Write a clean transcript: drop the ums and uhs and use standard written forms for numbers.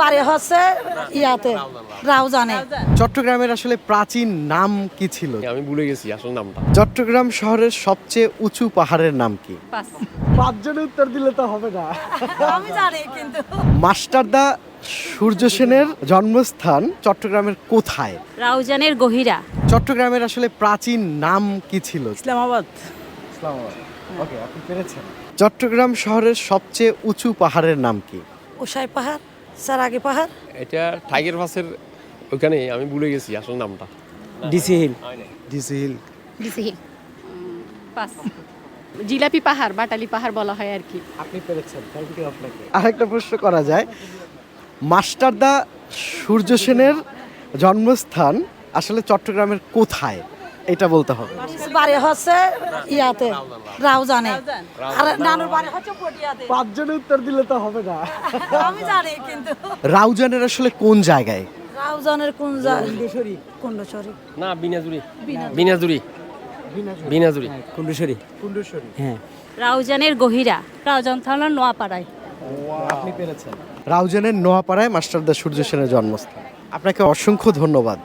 বাড়ি হচ্ছে ইয়াতে রাউজানে। চট্টগ্রামের আসলে প্রাচীন নাম কি ছিল? আমি ভুলে গেছি আসল নামটা। চট্টগ্রাম শহরের সবচেয়ে উঁচু পাহাড়ের নাম কি? পাঁচজনে উত্তর দিলে তো হবে না। আমি জানি কিন্তু মাস্টারদা সূর্য সেনের জন্মস্থান চট্টগ্রামের কোথায়? রাউজানের গহিরা। চট্টগ্রামের আসলে প্রাচীন নাম কি ছিল? ইসলামাবাদ। ওকে, আপনি পেরেছেন। চট্টগ্রাম শহরের সবচেয়ে উঁচু পাহাড়ের নাম কি? উসাই পাহাড়, সারাগি পাহাড়। এটা টাইগার পাসের ওখানে, আমি ভুলে গেছি আসল নামটা। DC hill. DC hill. পাস। জিলাপি পাহাড়, বাটালি পাহাড় বলা হয় আর কি। আপনি পেরেছেন, থ্যাংক ইউ আপনাকে। আরেকটা প্রশ্ন করা যায়, মাস্টারদা সূর্য সেনের জন্মস্থান আসলে চট্টগ্রামের কোথায়, এটা বলতে হবে। বাড়ি হচ্ছে ইয়াতে রাউজানে। আর নানুর বাড়ি হচ্ছে পটিয়াতে। পাঁচজনে উত্তর দিলে তো হবে না। আমি জানি কিন্তু রাউজানের আসলে কোন জায়গায়? রাউজানের কোন কুণ্ডশ্বরী। না, বিনাজুরি। বিনাজুরি। বিনাজুরি। কুণ্ডুশ্বরী। হ্যাঁ, রাউজানের গহিরা। রাউজান থানার নোয়াপাড়ায়। আপনি পেরেছেন। রাউজানের নোয়াপাড়ায় মাস্টারদা সূর্য সেনের জন্মস্থান। আপনাকে অসংখ্য ধন্যবাদ।